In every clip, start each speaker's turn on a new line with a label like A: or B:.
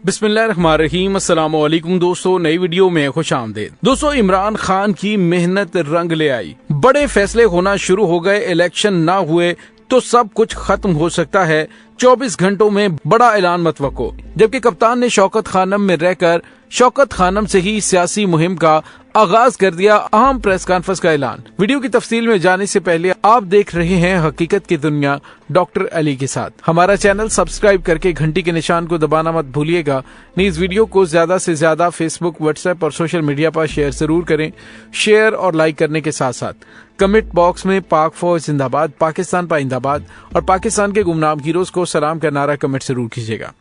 A: बिस्मिल्लाहिर्रहमानिर्रहीम। अस्सलाम वालेकुम दोस्तों, नई वीडियो में खुश आमदीद। दोस्तों, इमरान खान की मेहनत रंग ले आई, बड़े फैसले होना शुरू हो गए। इलेक्शन ना हुए तो सब कुछ खत्म हो सकता है। 24 घंटों में बड़ा ऐलान मतवक्को। जबकि कप्तान ने शौकत खानम में रहकर शौकत खानम से ही सियासी मुहिम का आगाज कर दिया। अहम प्रेस कॉन्फ्रेंस का ऐलान। वीडियो की तफसील में जाने से पहले आप देख रहे हैं हकीकत की दुनिया डॉक्टर अली के साथ। हमारा चैनल सब्सक्राइब करके घंटी के निशान को दबाना मत भूलिएगा। इस वीडियो को ज्यादा से ज्यादा फेसबुक, व्हाट्सएप और सोशल मीडिया पर शेयर जरूर करें। शेयर और लाइक करने के साथ साथ कमेंट बॉक्स में पाक फौज जिंदाबाद, पाकिस्तान पाइंदाबाद और पाकिस्तान के गुमनाम हीरोज को सलाम का नारा कमेंट जरूर कीजिएगा।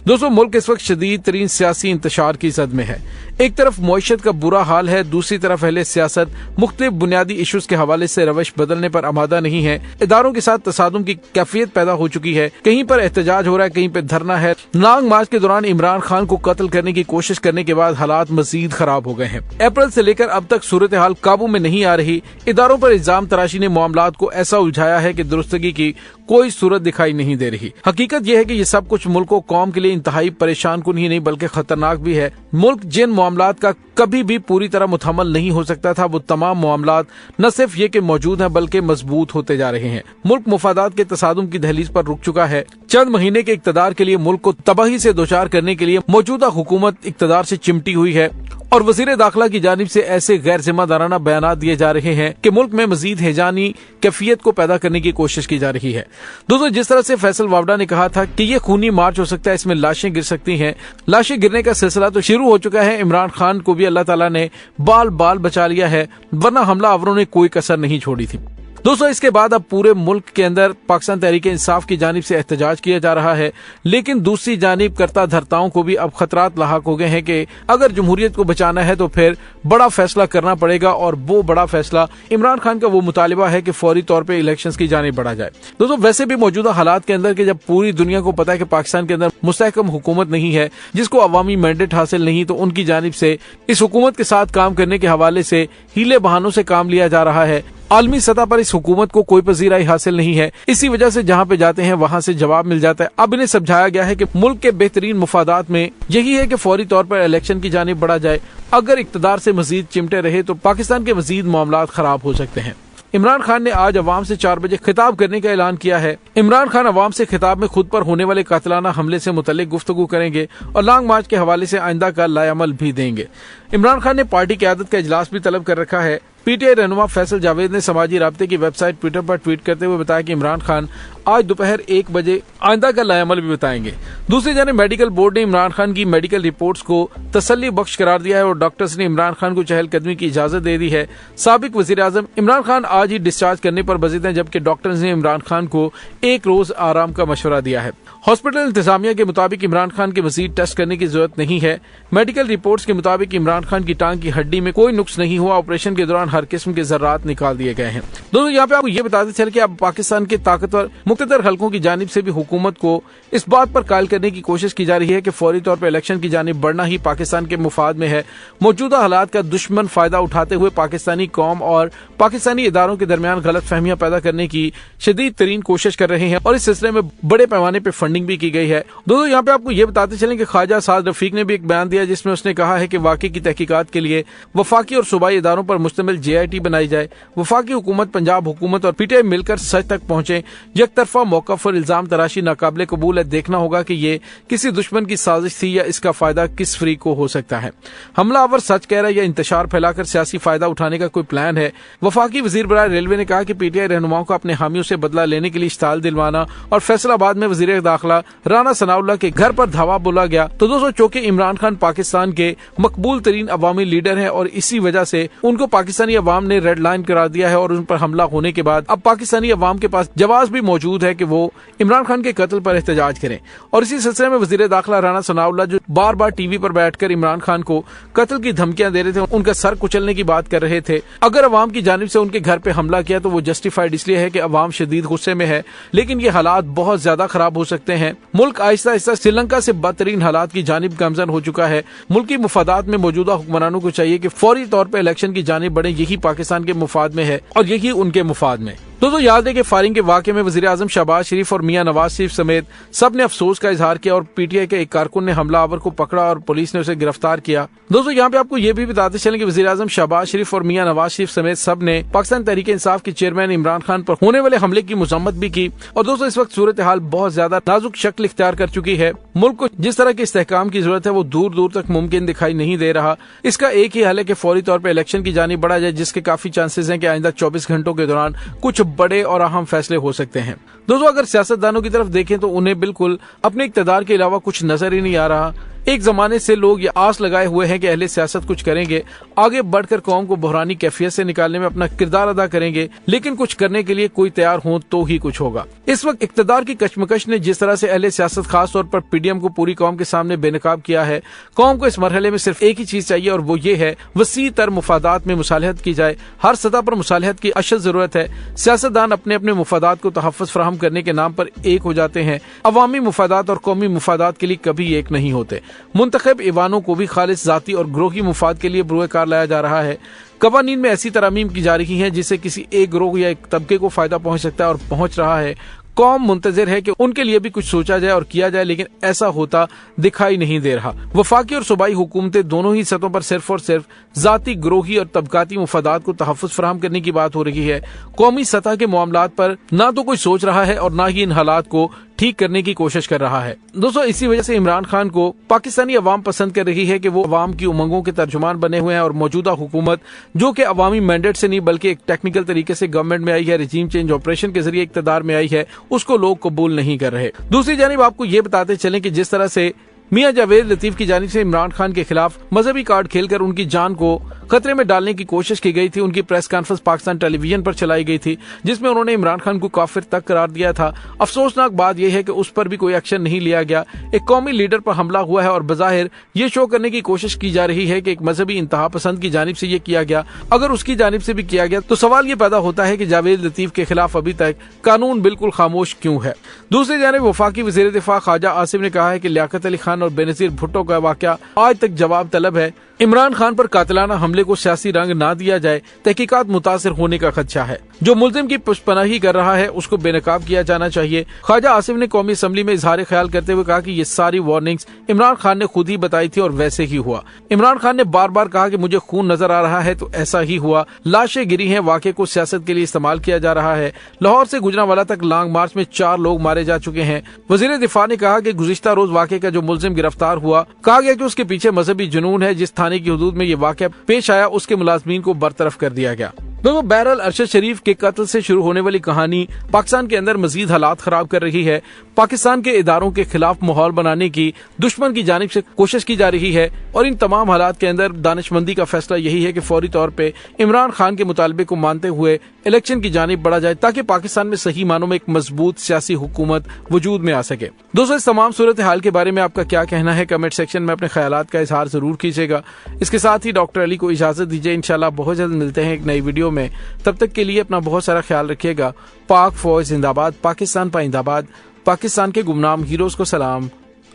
A: दोस्तों, मुल्क इस वक्त शदीद तरीन सियासी इंतशार की जद में है। एक तरफ मईशत का बुरा हाल है, दूसरी तरफ अहले सियासत मुख्तलिफ बुनियादी इशूज के हवाले से रवश बदलने पर आमादा नहीं है। इदारों के साथ तसादुम की कैफियत पैदा हो चुकी है। कहीं पर एहतजाज हो रहा है, कहीं पर धरना है। लॉन्ग मार्च के दौरान इमरान खान को कत्ल करने की कोशिश करने के बाद हालात मजीद खराब हो गए हैं। अप्रैल से लेकर अब तक सूरत हाल काबू में नहीं आ रही। इदारों पर इल्जाम तराशी ने मामलात को ऐसा उलझाया है कि दुरुस्तगी की कोई सूरत दिखाई नहीं दे रही। हकीकत यह है कि ये सब कुछ मुल्क और कौम के लिए इंतहाई परेशान कुन ही नहीं बल्कि खतरनाक भी है। मुल्क जिन मामलात का कभी भी पूरी तरह मुतहम्मल नहीं हो सकता था, वो तमाम मामलात न सिर्फ ये कि मौजूद हैं बल्कि मजबूत होते जा रहे हैं। मुल्क मुफादात के तसादुम की दहलीज पर रुक चुका है। चंद महीने के इक्तदार के लिए मुल्क को तबाही से दोचार करने के लिए मौजूदा हुकूमत इक्तदार से चिमटी हुई है और वजीर दाखिला की जानिब से ऐसे गैर जिम्मेदाराना बयान दिए जा रहे हैं कि मुल्क में मजीद हैजानी कैफियत को पैदा करने की कोशिश की जा रही है। दोस्तों, जिस तरह से फैसल वावडा ने कहा था कि ये खूनी मार्च हो सकता है, इसमें लाशें गिर सकती हैं, लाशें गिरने का सिलसिला तो शुरू हो चुका है। इमरान खान को भी अल्लाह ताला ने बाल बाल बचा लिया है, वरना हमलावरों ने कोई कसर नहीं छोड़ी थी। दोस्तों, इसके बाद अब पूरे मुल्क के अंदर पाकिस्तान तहरीक इंसाफ की जानिब से एहतजाज किया जा रहा है, लेकिन दूसरी जानिब करता धर्ताओं को भी अब खतरात लाहक हो गए हैं कि अगर जमहूरियत को बचाना है तो फिर बड़ा फैसला करना पड़ेगा। और वो बड़ा फैसला इमरान खान का वो मुतालिबा है कि फौरी तौर पर इलेक्शंस की जानिब बढ़ा जाए। दोस्तों, वैसे भी मौजूदा हालात के अंदर कि जब पूरी दुनिया को पता है कि पाकिस्तान के अंदर मुस्तहकम हुकूमत नहीं है, जिसको अवामी मैंडेट हासिल नहीं, तो उनकी जानिब से इस हुकूमत के साथ काम करने के हवाले से हीले बहानों से काम लिया जा रहा है। आलमी सतह पर इस हुकूमत को कोई पजीराई हासिल नहीं है। इसी वजह से जहां पे जाते हैं वहां से जवाब मिल जाता है। अब इन्हें समझाया गया है कि मुल्क के बेहतरीन मुफादात में यही है कि फौरी तौर पर इलेक्शन की जानिब बढ़ा जाए। अगर इक्तदार से मजीद चिमटे रहे तो पाकिस्तान के मजीद मामलात खराब हो सकते हैं। इमरान खान ने आज अवाम से 4 बजे खिताब करने का ऐलान किया है। इमरान खान अवाम से खिताब में खुद पर होने वाले कातिलाना हमले से मुतल्लिक गुफ्तगू करेंगे और लॉन्ग मार्च के हवाले से आइंदा का लाएअमल भी देंगे। इमरान खान ने पार्टी क़यादत का इजलास भी तलब कर रखा है। पीटीआई रहनुमा फैसल जावेद ने समाजी राब्ते की वेबसाइट ट्विटर पर ट्वीट करते हुए बताया कि इमरान खान आज दोपहर 1 बजे आइंदा का लाएअमल भी बताएंगे। दूसरी जानिब मेडिकल बोर्ड ने इमरान खान की मेडिकल रिपोर्ट्स को तसल्ली बख्श करार दिया है और डॉक्टर्स ने इमरान खान को चहलकदमी की इजाजत दे दी है। साबिक वजीर आजम इमरान खान आज ही डिस्चार्ज करने पर बजिद हैं, जबकि डॉक्टर्स ने इमरान खान को 1 रोज आराम का मशवरा दिया है। हॉस्पिटल इंतजामिया के मुताबिक इमरान खान के मजीद टेस्ट करने की जरूरत नहीं है। मेडिकल रिपोर्ट्स के मुताबिक इमरान खान की टांग की हड्डी में कोई नुक्स नहीं हुआ। ऑपरेशन के दौरान हर किस्म के जर्रात निकाल दिए गए हैं। दोस्तों, यहाँ पे आपको ये बताते चले कि अब पाकिस्तान के ताकतवर मुख्तदर हल्कों की जानिब से भी हुकूमत को इस बात पर कायल करने की कोशिश की जा रही है कि फौरी तौर पर इलेक्शन की जानिब बढ़ना ही पाकिस्तान के मुफाद में है। मौजूदा हालात का दुश्मन फायदा उठाते हुए पाकिस्तानी कौम और पाकिस्तानी इदारों के दरमियान गलत फहमियां पैदा करने की शदीद तरीन कोशिश कर रहे हैं और इस सिलसिले में बड़े पैमाने पर फंडिंग भी की गई है। दोस्तों, यहाँ पे आपको ये बताते चलें कि ख्वाजा साद रफीक ने भी एक बयान दिया जिसमें उसने कहा है कि वाकई की तहकीकात के लिए वफाकी और सूबाई इदारों पर मुश्तमिल JIT बनाई जाए। वफाकी हुकूमत, पंजाब हुकूमत और पीटीआई मिलकर सच तक पहुंचे। एक तरफा मौक़िफ़ और इल्जाम तराशी नाकाबिले कबूल है। देखना होगा कि ये किसी दुश्मन की साजिश थी या इसका फायदा किस फ्री को हो सकता है। हमलावर सच कह रहा है या इंतशार फैलाकर सियासी फायदा उठाने का कोई प्लान है। वफाकी वजीर बराए रेलवे ने कहा कि पीटीआई रहनुमाओं को अपने हामियों से बदला लेने के लिए इश्ताल दिलवाना और फैसलाबाद में वजीर दाखिला राना सनाउल्लाह के घर पर धावा बोला गया। तो दोस्तों, चूंकि इमरान खान पाकिस्तान के मकबूल तरीन अवामी लीडर हैं और इसी वजह से उनको पाकिस्तानी अवाम ने रेड लाइन करार दिया है और उन पर हमला होने के बाद अब पाकिस्तानी अवाम के पास जवाब भी मौजूद है कि वो इमरान खान के कत्ल पर एहतजाज करें। और इसी सिलसिले में वजीर दाखिला राना सनाउल्लाह जो बार बार टीवी पर बैठकर इमरान खान को कत्ल की धमकियां दे रहे थे, उनका सर कुचलने की बात कर रहे थे। अगर अवाम की जानिब से उनके घर पे हमला किया तो वो जस्टिफाइड इसलिए है कि अवाम शदीद गुस्से में है, लेकिन ये हालात बहुत ज्यादा खराब हो सकते हैं। मुल्क आहिस्ता आहिस्ता श्रीलंका से बदतरीन हालात की जानिब गामजन हो चुका है। मुल्की मुफादात में मौजूदा हुक्मरानों को चाहिए कि फौरी तौर पर इलेक्शन की जानिब बढ़े। यही पाकिस्तान के मुफाद में है और यही उनके मुफाद में। दोस्तों याद है कि फायरिंग के वाकये में वजीर आजम शहबाज शरीफ और मियां नवाज शरीफ समेत सब ने अफसोस का इजहार किया और पीटीआई के एक कारकुन ने हमलावर को पकड़ा और पुलिस ने उसे गिरफ्तार किया। दोस्तों यहाँ पे आपको ये भी बताते चलें कि वजीर आजम शहबाज शरीफ और मियां नवाज शरीफ समेत सब ने पाकिस्तान तहरीक इंसाफ के चेयरमैन इमरान खान पर होने वाले हमले की मजम्मत भी की। और दोस्तों इस वक्त सूरत हाल बहुत ज्यादा नाजुक शक्ल इख्तियार कर चुकी है। मुल्क को जिस तरह के इस्तेहकाम की जरूरत है वो दूर दूर तक मुमकिन दिखाई नहीं दे रहा। इसका एक ही हल है कि फौरी तौर पर इलेक्शन की जानिब बढ़ा जाए, जिसके काफी चांसेस हैं कि आइंदा 24 घंटों के दौरान कुछ बड़े और अहम फैसले हो सकते हैं। दोस्तों अगर सियासतदानों की तरफ देखें तो उन्हें बिल्कुल अपने इक़्तिदार के अलावा कुछ नजर ही नहीं आ रहा। एक जमाने से लोग ये आस लगाए हुए हैं कि अहले सियासत कुछ करेंगे, आगे बढ़कर कौम को बहरानी कैफियत से निकालने में अपना किरदार अदा करेंगे, लेकिन कुछ करने के लिए कोई तैयार हो तो ही कुछ होगा। इस वक्त इक़्तिदार की कशमकश ने जिस तरह से अहले सियासत खास तौर पर पीडीएम को पूरी कौम के सामने बेनकाब किया है, कौम को इस मरहले में सिर्फ एक ही चीज चाहिए और वो ये है वसी तर मुफादात में मुसालहत की जाए। हर सतह पर मुसालहत की अशद जरूरत है। सियासतदान अपने अपने मुफादात को तहफ़्फ़ुज़ फराहम करने के नाम पर एक हो जाते हैं। अवामी मुफादात और कौमी मुफादात के लिए कभी एक नहीं होते। मुंतखब ईवानों को भी खालिस जाती और ग्रोही मुफाद के लिए बुरुएकार लाया जा रहा है। कवानीन में ऐसी तरमीम की जा रही हैं जिससे किसी एक ग्रोह या एक तबके को फायदा पहुंच सकता है और पहुंच रहा है। कौम मुंतजिर है कि उनके लिए भी कुछ सोचा जाए और किया जाए, लेकिन ऐसा होता दिखाई नहीं दे रहा। वफाकी और सूबाई हुकूमतें दोनों ही सतहों पर सिर्फ और सिर्फ जाती, ग्रोही और तबकाती मुफादात को तहफ़्फ़ुज़ फराहम करने की बात हो रही है। कौमी सतह के मामलात पर ना तो कोई सोच रहा है और ना ही इन हालात को ठीक करने की कोशिश कर रहा है। दोस्तों इसी वजह से इमरान खान को पाकिस्तानी अवाम पसंद कर रही है कि वो अवाम की उमंगों के तर्जुमान बने हुए हैं और मौजूदा हुकूमत जो कि अवामी मैंडेट से नहीं बल्कि एक टेक्निकल तरीके से गवर्नमेंट में आई है, रिजीम चेंज ऑपरेशन के जरिए इक़्तिदार में आई है, उसको लोग कबूल नहीं कर रहे। दूसरी जानिब आपको ये बताते चलें कि जिस तरह से मियां जावेद लतीफ की जानिब से इमरान खान के खिलाफ मजहबी कार्ड खेलकर उनकी जान को खतरे में डालने की कोशिश की गई थी, उनकी प्रेस कॉन्फ्रेंस पाकिस्तान टेलीविजन पर चलाई गई थी जिसमें उन्होंने इमरान खान को काफिर तक करार दिया था। अफसोसनाक बात यह है कि उस पर भी कोई एक्शन नहीं लिया गया। एक कौमी लीडर पर हमला हुआ है और बजाहिर ये शो करने की कोशिश की जा रही है कि एक मजहबी इंतहा पसंद की जानिब से ये किया गया। अगर उसकी जानिब से भी किया गया तो सवाल ये पैदा होता है कि जावेद लतीफ के खिलाफ अभी तक कानून बिल्कुल खामोश क्यों है। दूसरी जानिब वफाकी वज़ीर दिफा ख्वाजा आसिफ ने कहा है कि लियाकत अली खान और बेनज़ीर भुट्टो का वाकया आज तक जवाब तलब है। इमरान खान पर कातिलाना हमले को सियासी रंग ना दिया जाए, तहकीकात मुतासिर होने का खदशा है। जो मुल्जिम की पुष्पनाही कर रहा है उसको बेनकाब किया जाना चाहिए। ख्वाजा आसिफ ने कौमी असम्बली में इजहार ख्याल करते हुए कहा कि ये सारी वार्निंग्स इमरान खान ने खुद ही बताई थी और वैसे ही हुआ। इमरान खान ने बार बार कहा कि मुझे खून नजर आ रहा है तो ऐसा ही हुआ। लाशें गिरी हैं, वाक़े को सियासत के लिए इस्तेमाल किया जा रहा है। लाहौर से गुजरांवाला तक लॉन्ग मार्च में 4 लोग मारे जा चुके हैं। वजीर दिफा ने कहा कि गुज़िश्ता रोज वाक़े का जो मुल्जिम गिरफ्तार हुआ, कहा गया कि उसके पीछे मजहबी जुनून है। जिस थाने की हदूद में ये वाक़या पेश आया उसके मुलाजमीन को बरतरफ कर दिया गया। दोस्तों बहरहाल अरशद शरीफ के कत्ल से शुरू होने वाली कहानी पाकिस्तान के अंदर मजीद हालात खराब कर रही है। पाकिस्तान के इदारों के खिलाफ माहौल बनाने की दुश्मन की जानिब से कोशिश की जा रही है और इन तमाम हालात के अंदर दानिशमंदी का फैसला यही है कि फौरी तौर पे इमरान खान के मुतालबे को मानते हुए इलेक्शन की जानिब बढ़ा जाए ताकि पाकिस्तान में सही मानों में एक मजबूत सियासी हुकूमत वजूद में आ सके। दोस्तों इस तमाम सूरत हाल के बारे में आपका क्या कहना है, कमेंट सेक्शन में अपने ख्यालात का इजहार जरूर कीजिएगा। इसके साथ ही डॉक्टर अली को इजाजत दीजिए। इंशाल्लाह बहुत जल्द मिलते हैं एक नई वीडियो में। तब तक के लिए अपना बहुत सारा ख्याल रखिएगा। पाक फौज जिंदाबाद, पाकिस्तान पाइंदाबाद, पाकिस्तान के गुमनाम हीरोज को सलाम।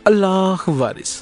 A: अल्लाह वारिस।